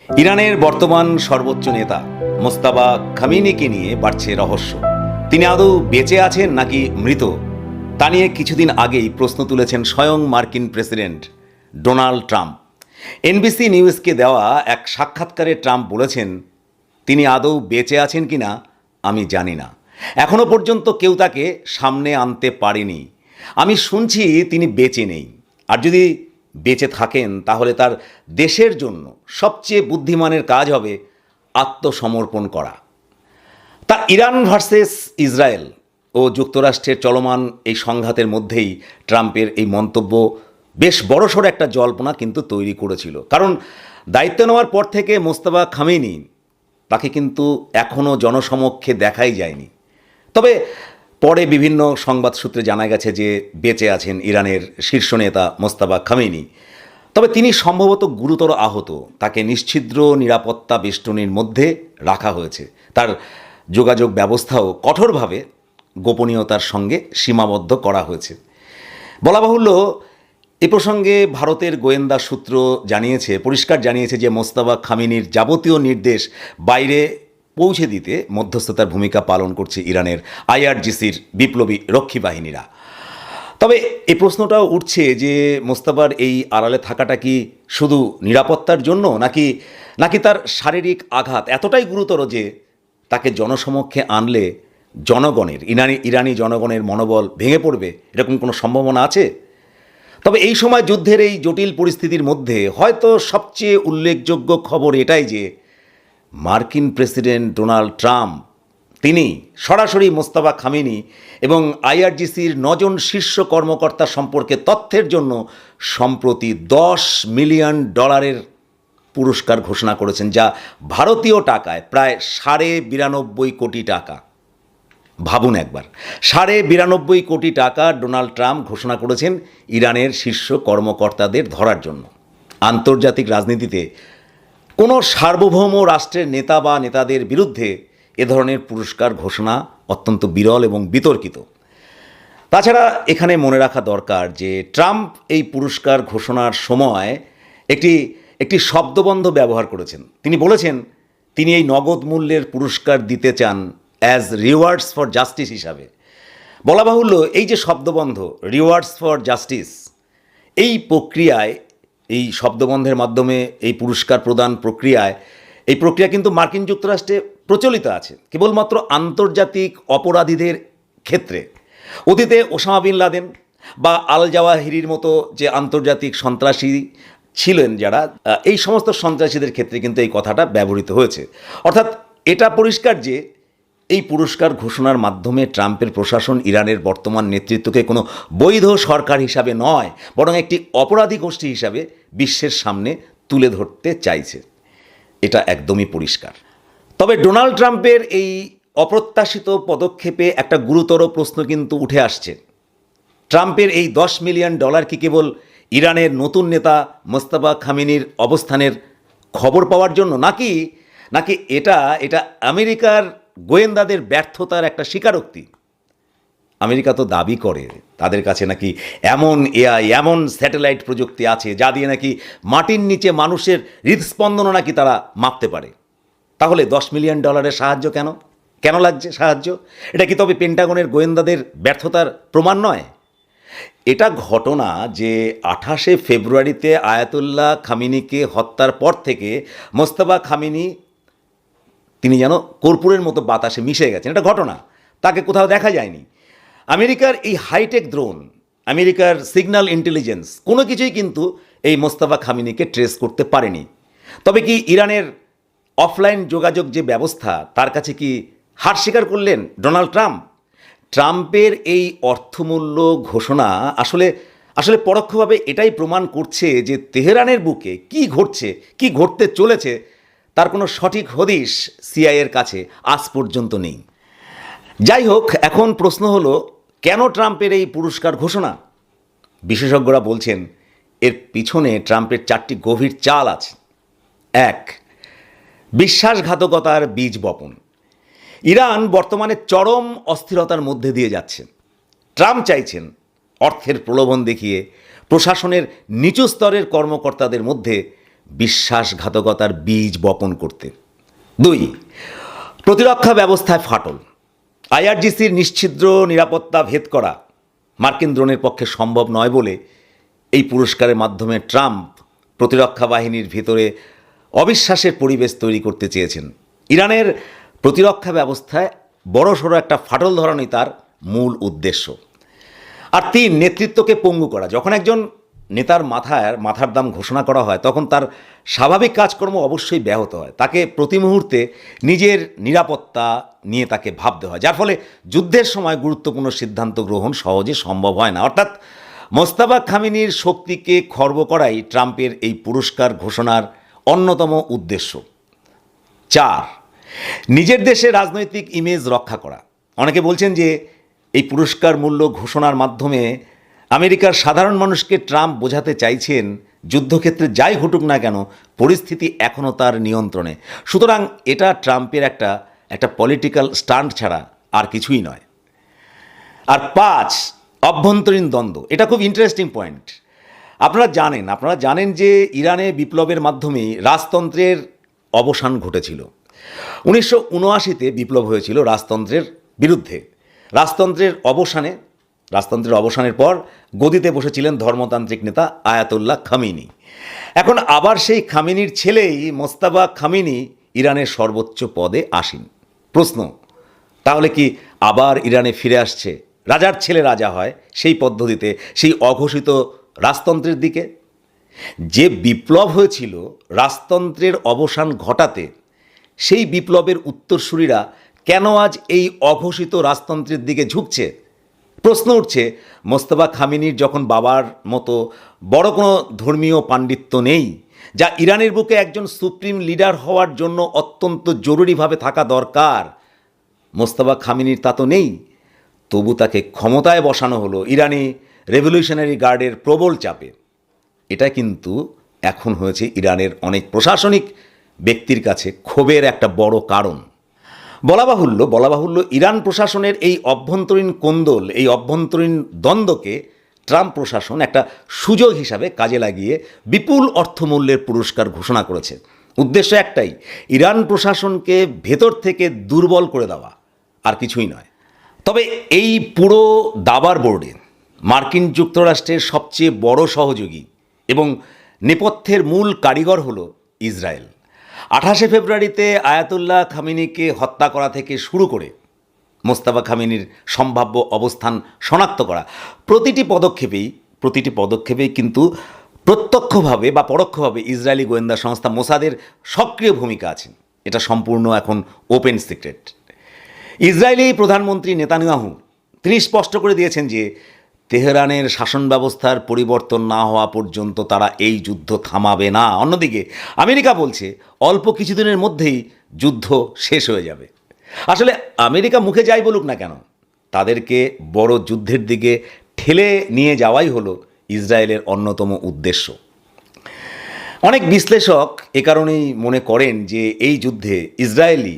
ইরানের বর্তমান সর্বোচ্চ নেতা মোস্তাফা খামেনিকে নিয়ে বাড়ছে রহস্য। তিনি আদৌ বেঁচে আছেন নাকি মৃত, তা নিয়ে কিছুদিন আগেই প্রশ্ন তুলেছেন স্বয়ং মার্কিন প্রেসিডেন্ট ডোনাল্ড ট্রাম্প। এনবিসি নিউজকে দেওয়া এক সাক্ষাৎকারে ট্রাম্প বলেছেন, তিনি আদৌ বেঁচে আছেন কিনা আমি জানি না, এখনও পর্যন্ত কেউ তাকে সামনে আনতে পারেনি। আমি শুনছি তিনি বেঁচে নেই, আর যদি বেঁচে থাকেন তাহলে তার দেশের জন্য সবচেয়ে বুদ্ধিমানের কাজ হবে আত্মসমর্পণ করা। তা ইরান ভার্সেস ইসরায়েল ও যুক্তরাষ্ট্রের চলমান এই সংঘাতের মধ্যেই ট্রাম্পের এই মন্তব্য বেশ বড়সড় একটা জল্পনা কিন্তু তৈরি করেছিল। কারণ দায়িত্ব নেওয়ার পর থেকে মোস্তাফা খামেনি তাকে কিন্তু এখনও জনসমক্ষে দেখাই যায়নি। তবে পরে বিভিন্ন সংবাদ সূত্রে জানা গেছে যে বেঁচে আছেন ইরানের শীর্ষ নেতা মোস্তাফা খামেনি। তবে তিনি সম্ভবত গুরুতর আহত, তাকে নিশ্ছিদ্র নিরাপত্তা বেষ্টনীর মধ্যে রাখা হয়েছে। তার যোগাযোগ ব্যবস্থাও কঠোরভাবে গোপনীয়তার সঙ্গে সীমাবদ্ধ করা হয়েছে। বলা বাহুল্য, এ প্রসঙ্গে ভারতের গোয়েন্দা সূত্র পরিষ্কার জানিয়েছে যে মোস্তাফা খামেনির যাবতীয় নির্দেশ বাইরে পৌঁছে দিতে মধ্যস্থতার ভূমিকা পালন করছে ইরানের আইআরজিসির বিপ্লবী রক্ষী বাহিনীরা। তবে এই প্রশ্নটাও উঠছে যে মোস্তাফার এই আড়ালে থাকাটা কি শুধু নিরাপত্তার জন্য, নাকি তার শারীরিক আঘাত এতটাই গুরুতর যে তাকে জনসমক্ষে আনলে ইরানি জনগণের মনোবল ভেঙে পড়বে, এরকম কোনো সম্ভাবনা আছে? তবে এই সময় যুদ্ধের এই জটিল পরিস্থিতির মধ্যে হয়তো সবচেয়ে উল্লেখযোগ্য খবর এটাই যে মার্কিন প্রেসিডেন্ট ডোনাল্ড ট্রাম্প তিনি সরাসরি মোস্তাফা খামেনি এবং আইআরজিসির 9 জন শীর্ষ কর্মকর্তা সম্পর্কে তথ্যের জন্য সম্প্রতি $10 মিলিয়ন পুরস্কার ঘোষণা করেছেন, যা ভারতীয় টাকায় প্রায় 92.5 কোটি টাকা। ভাবুন একবার, 92.5 কোটি টাকা ডোনাল্ড ট্রাম্প ঘোষণা করেছেন ইরানের শীর্ষ কর্মকর্তাদের ধরার জন্য। আন্তর্জাতিক রাজনীতিতে কোনো সার্বভৌম রাষ্ট্রের নেতা বা নেতাদের বিরুদ্ধে এ ধরনের পুরস্কার ঘোষণা অত্যন্ত বিরল এবং বিতর্কিত। তাছাড়া এখানে মনে রাখা দরকার যে ট্রাম্প এই পুরস্কার ঘোষণার সময় একটি শব্দবন্ধ ব্যবহার করেছেন। তিনি বলেছেন তিনি এই নগদ মূল্যের পুরস্কার দিতে চান অ্যাজ রিওয়ার্ডস ফর জাস্টিস হিসাবে। বলা বাহুল্য, এই যে শব্দবন্ধ রিওয়ার্ডস ফর জাস্টিস, এই প্রক্রিয়ায়, এই শব্দবন্ধের মাধ্যমে এই পুরস্কার প্রদান এই প্রক্রিয়া কিন্তু মার্কিন যুক্তরাষ্ট্রে প্রচলিত আছে কেবলমাত্র আন্তর্জাতিক অপরাধীদের ক্ষেত্রে। অতীতে ওসামা বিন লাদেন বা আল জাওয়াহিরির মতো যে আন্তর্জাতিক সন্ত্রাসী ছিলেন যারা, এই সমস্ত সন্ত্রাসীদের ক্ষেত্রে কিন্তু এই কথাটা ব্যবহৃত হয়েছে। অর্থাৎ এটা পরিষ্কার যে এই পুরস্কার ঘোষণার মাধ্যমে ট্রাম্পের প্রশাসন ইরানের বর্তমান নেতৃত্বকে কোনো বৈধ সরকার হিসাবে নয়, বরং একটি অপরাধী গোষ্ঠী হিসাবে বিশ্বের সামনে তুলে ধরতে চাইছে। এটা একদমই পরিষ্কার। তবে ডোনাল্ড ট্রাম্পের এই অপ্রত্যাশিত পদক্ষেপে একটা গুরুতর প্রশ্ন কিন্তু উঠে আসছে। ট্রাম্পের এই $10 মিলিয়ন কি কেবল ইরানের নতুন নেতা মোস্তাফা খামেনির অবস্থানের খবর পাওয়ার জন্য, নাকি এটা আমেরিকার গোয়েন্দাদের ব্যর্থতার একটা স্বীকারোক্তি? আমেরিকা তো দাবি করে তাদের কাছে নাকি এমন এআই, এমন স্যাটেলাইট প্রযুক্তি আছে যা দিয়ে নাকি মাটির নিচে মানুষের হৃদস্পন্দনও নাকি তারা মাপতে পারে। তাহলে $10 মিলিয়ন সাহায্য কেন লাগছে সাহায্য? এটা কি তবে পেন্টাগনের গোয়েন্দাদের ব্যর্থতার প্রমাণ নয়? এটা ঘটনা যে 28 ফেব্রুয়ারিতে আয়াতুল্লাহ খামেনিকে হত্যার পর থেকে মোস্তাফা খামেনি তিনি যেন কর্পূরের মতো বাতাসে মিশে গেছেন। এটা ঘটনা, তাকে কোথাও দেখা যায়নি। আমেরিকার এই হাইটেক ড্রোন, আমেরিকার সিগন্যাল ইন্টেলিজেন্স কোনো কিছুই কিন্তু এই মোস্তাফা খামেনিকে ট্রেস করতে পারেনি। তবে কি ইরানের অফলাইন যোগাযোগ যে ব্যবস্থা, তার কাছে কি হার স্বীকার করলেন ডোনাল্ড ট্রাম্প? ট্রাম্পের এই অর্থমূল্য ঘোষণা আসলে পরোক্ষভাবে এটাই প্রমাণ করছে যে তেহরানের বুকে কি ঘটতে চলেছে তার কোনো সঠিক হদিশ সিআইএর কাছে আজ পর্যন্ত নেই। যাই হোক, এখন প্রশ্ন হলো কেন ট্রাম্পের এই পুরস্কার ঘোষণা? বিশেষজ্ঞরা বলছেন এর পিছনে ট্রাম্পের 4টি গভীর চাল আছে। 1, বিশ্বাসঘাতকতার বীজ বপন। ইরান বর্তমানে চরম অস্থিরতার মধ্যে দিয়ে যাচ্ছে। ট্রাম্প চাইছেন অর্থের প্রলোভন দেখিয়ে প্রশাসনের নিচু স্তরের কর্মকর্তাদের মধ্যে বিশ্বাসঘাতকতার বীজ বপন করতে। 2, প্রতিরক্ষা ব্যবস্থায় ফাটল। আইআরজিসির নিশ্ছিদ্র নিরাপত্তা ভেদ করা মার্কিন ড্রোনের পক্ষে সম্ভব নয় বলে এই পুরস্কারের মাধ্যমে ট্রাম্প প্রতিরক্ষা বাহিনীর ভিতরে অবিশ্বাসের পরিবেশ তৈরি করতে চেয়েছেন। ইরানের প্রতিরক্ষা ব্যবস্থায় বড়সড় একটা ফাটল ধরানোই তার মূল উদ্দেশ্য। আর 3, নেতৃত্বকে পঙ্গু করা। যখন একজন নেতার মাথার দাম ঘোষণা করা হয় তখন তার স্বাভাবিক কাজকর্ম অবশ্যই ব্যাহত হয়। তাকে প্রতি মুহূর্তে নিজের নিরাপত্তা নিয়ে তাকে ভাবতে হয়, যার ফলে যুদ্ধের সময় গুরুত্বপূর্ণ সিদ্ধান্ত গ্রহণ সহজে সম্ভব হয় না। অর্থাৎ মোস্তাফা খামেনির শক্তিকে খর্ব করাই ট্রাম্পের এই পুরস্কার ঘোষণার অন্যতম উদ্দেশ্য। 4, নিজের দেশে রাজনৈতিক ইমেজ রক্ষা করা। অনেকে বলছেন যে এই পুরস্কার মূল্য ঘোষণার মাধ্যমে আমেরিকার সাধারণ মানুষকে ট্রাম্প বোঝাতে চাইছেন যুদ্ধক্ষেত্রে যাই ঘটুক না কেন পরিস্থিতি এখনও তার নিয়ন্ত্রণে। সুতরাং এটা ট্রাম্পের একটা পলিটিক্যাল স্টান্ট ছাড়া আর কিছুই নয়। আর 5, অভ্যন্তরীণ দ্বন্দ্ব। এটা খুব ইন্টারেস্টিং পয়েন্ট। আপনারা জানেন যে ইরানে বিপ্লবের মাধ্যমেই রাজতন্ত্রের অবসান ঘটেছিল। 1979-তে বিপ্লব হয়েছিল রাজতন্ত্রের বিরুদ্ধে। রাজতন্ত্রের অবসানের পর গদিতে বসেছিলেন ধর্মতান্ত্রিক নেতা আয়াতুল্লাহ খামেনি। এখন আবার সেই খামেনির ছেলেই মোস্তাফা খামেনি ইরানের সর্বোচ্চ পদে আসীন। প্রশ্ন, তাহলে কি আবার ইরানে ফিরে আসছে রাজার ছেলে রাজা হয় সেই পদ্ধতিতে, সেই অঘোষিত রাজতন্ত্রের দিকে? যে বিপ্লব হয়েছিল রাজতন্ত্রের অবসান ঘটাতে, সেই বিপ্লবের উত্তরসূরিরা কেন আজ এই অঘোষিত রাজতন্ত্রের দিকে ঝুঁকছে? প্রশ্ন উঠছে, মোস্তাফা খামেনির যখন বাবার মতো বড় কোনো ধর্মীয় পাণ্ডিত্য নেই, যা ইরানের বুকে একজন সুপ্রিম লিডার হওয়ার জন্য অত্যন্ত জরুরিভাবে থাকা দরকার, মোস্তাফা খামেনির তা তো নেই। তবু তাকে ক্ষমতায় বসানো হলো ইরানি রেভলিউশনারি গার্ডের প্রবল চাপে। এটা কিন্তু এখন হয়েছে ইরানের অনেক প্রশাসনিক ব্যক্তির কাছে ক্ষোভের একটা বড় কারণ। বলা বাহুল্য ইরান প্রশাসনের এই অভ্যন্তরীণ কোন্দল, এই অভ্যন্তরীণ দ্বন্দ্বকে ট্রাম্প প্রশাসন একটা সুযোগ হিসাবে কাজে লাগিয়ে বিপুল অর্থমূল্যের পুরস্কার ঘোষণা করেছে। উদ্দেশ্য একটাই, ইরান প্রশাসনকে ভেতর থেকে দুর্বল করে দেওয়া, আর কিছুই নয়। তবে এই পুরো দাবার বোর্ডে মার্কিন যুক্তরাষ্ট্রের সবচেয়ে বড় সহযোগী এবং নেপথ্যের মূল কারিগর হলো ইসরায়েল। 28শে ফেব্রুয়ারিতে আয়াতুল্লাহ খামেনিকে হত্যা করা থেকে শুরু করে মোস্তাফা খামেনির সম্ভাব্য অবস্থান শনাক্ত করা, প্রতিটি পদক্ষেপেই কিন্তু প্রত্যক্ষভাবে বা পরোক্ষভাবে ইসরায়েলি গোয়েন্দা সংস্থা মোসাদের সক্রিয় ভূমিকা আছে। এটা সম্পূর্ণ এখন ওপেন সিক্রেট। ইসরায়েলি প্রধানমন্ত্রী নেতানিয়াহু তিনি স্পষ্ট করে দিয়েছেন যে তেহরানের শাসন ব্যবস্থার পরিবর্তন না হওয়া পর্যন্ত তারা এই যুদ্ধ থামাবে না। অন্যদিকে আমেরিকা বলছে অল্প কিছুদিনের মধ্যেই যুদ্ধ শেষ হয়ে যাবে। আসলে আমেরিকা মুখে যাই বলুক না কেন, তাদেরকে বড় যুদ্ধের দিকে ঠেলে নিয়ে যাওয়াই হলো ইসরায়েলের অন্যতম উদ্দেশ্য। অনেক বিশ্লেষক এ কারণেই মনে করেন যে এই যুদ্ধে ইসরায়েলি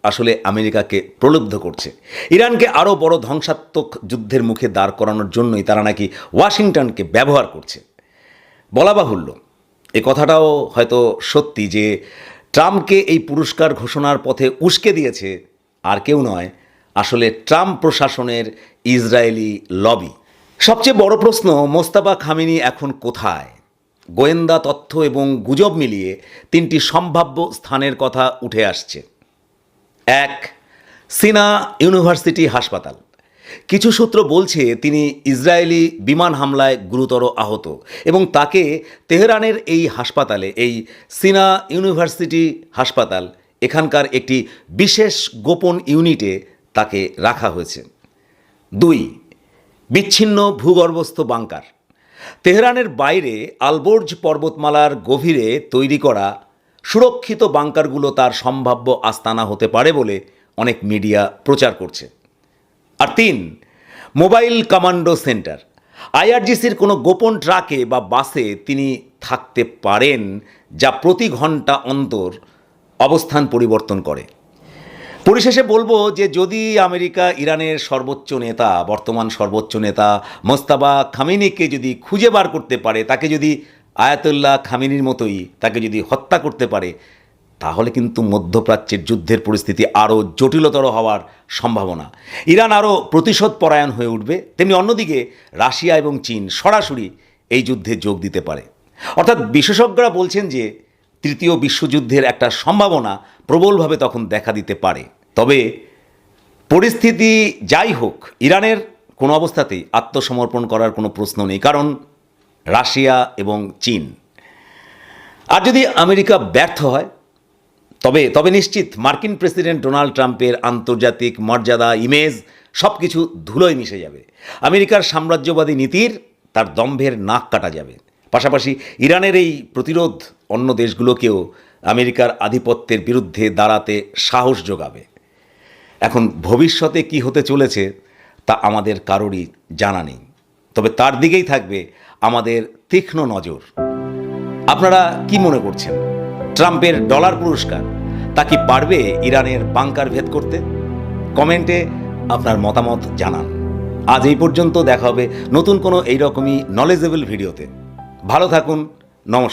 আসলে আমেরিকাকে প্রলুব্ধ করছে। ইরানকে আরও বড় ধ্বংসাত্মক যুদ্ধের মুখে দাঁড় করানোর জন্যই তারা নাকি ওয়াশিংটনকে ব্যবহার করছে। বলা বাহুল্য, এ কথাটাও হয়তো সত্যি যে ট্রাম্পকে এই পুরস্কার ঘোষণার পথে উস্কে দিয়েছে আর কেউ নয়, আসলে ট্রাম্প প্রশাসনের ইসরায়েলি লবি। সবচেয়ে বড় প্রশ্ন, মোস্তাফা খামেনি এখন কোথায়? গোয়েন্দা তথ্য এবং গুজব মিলিয়ে 3টি সম্ভাব্য স্থানের কথা উঠে আসছে। 1, সিনা ইউনিভার্সিটি হাসপাতাল। কিছু সূত্র বলছে তিনি ইসরায়েলি বিমান হামলায় গুরুতর আহত এবং তাকে তেহরানের এই হাসপাতালে, এই সিনা ইউনিভার্সিটি হাসপাতাল, এখানকার একটি বিশেষ গোপন ইউনিটে তাকে রাখা হয়েছে। 2, বিচ্ছিন্ন ভূগর্ভস্থ বাংকার। তেহরানের বাইরে আলবোর্জ পর্বতমালার গভীরে তৈরি করা সুরক্ষিত বাংকারগুলো তার সম্ভাব্য আস্তানা হতে পারে বলে অনেক মিডিয়া প্রচার করছে। আর 3, মোবাইল কমান্ডো সেন্টার। আইআরজিসির কোনো গোপন ট্রাকে বা বাসে তিনি থাকতে পারেন, যা প্রতি ঘন্টা অন্তর অবস্থান পরিবর্তন করে। পরিশেষে বলবো যে যদি আমেরিকা ইরানের বর্তমান সর্বোচ্চ নেতা মোস্তাফা খামেনিকে যদি খুঁজে বার করতে পারে, তাকে যদি আয়াতুল্লাহ খামেনির মতোই তাকে যদি হত্যা করতে পারে, তাহলে কিন্তু মধ্যপ্রাচ্যের যুদ্ধের পরিস্থিতি আরও জটিলতর হওয়ার সম্ভাবনা। ইরান আরও প্রতিশোধ পরায়ণ হয়ে উঠবে। তেমনি অন্যদিকে রাশিয়া এবং চীন সরাসরি এই যুদ্ধে যোগ দিতে পারে। অর্থাৎ বিশেষজ্ঞরা বলছেন যে তৃতীয় বিশ্বযুদ্ধের একটা সম্ভাবনা প্রবলভাবে তখন দেখা দিতে পারে। তবে পরিস্থিতি যাই হোক, ইরানের কোনো অবস্থাতেই আত্মসমর্পণ করার কোনো প্রশ্ন নেই, কারণ রাশিয়া এবং চীন। আর যদি আমেরিকা ব্যর্থ হয়, তবে নিশ্চিত মার্কিন প্রেসিডেন্ট ডোনাল্ড ট্রাম্পের আন্তর্জাতিক মর্যাদা, ইমেজ সব কিছু ধুলোয় মিশে যাবে। আমেরিকার সাম্রাজ্যবাদী নীতির তার দম্ভের নাক কাটা যাবে। পাশাপাশি ইরানের এই প্রতিরোধ অন্য দেশগুলোকেও আমেরিকার আধিপত্যের বিরুদ্ধে দাঁড়াতে সাহস যোগাবে। এখন ভবিষ্যতে কি হতে চলেছে তা আমাদের কারোরই জানা নেই, তবে তার দিকেই থাকবে আমাদের তীক্ষ্ণ নজর। আপনারা কি মনে করছেন, ট্রাম্পের ডলার পুরস্কার তা কি পারবে ইরানের বাংকার ভেদ করতে? কমেন্টে আপনার মতামত জানান। আজ এই পর্যন্ত, দেখা হবে নতুন কোনো এইরকমই নলেজেবল ভিডিওতে। ভালো থাকুন। নমস্কার।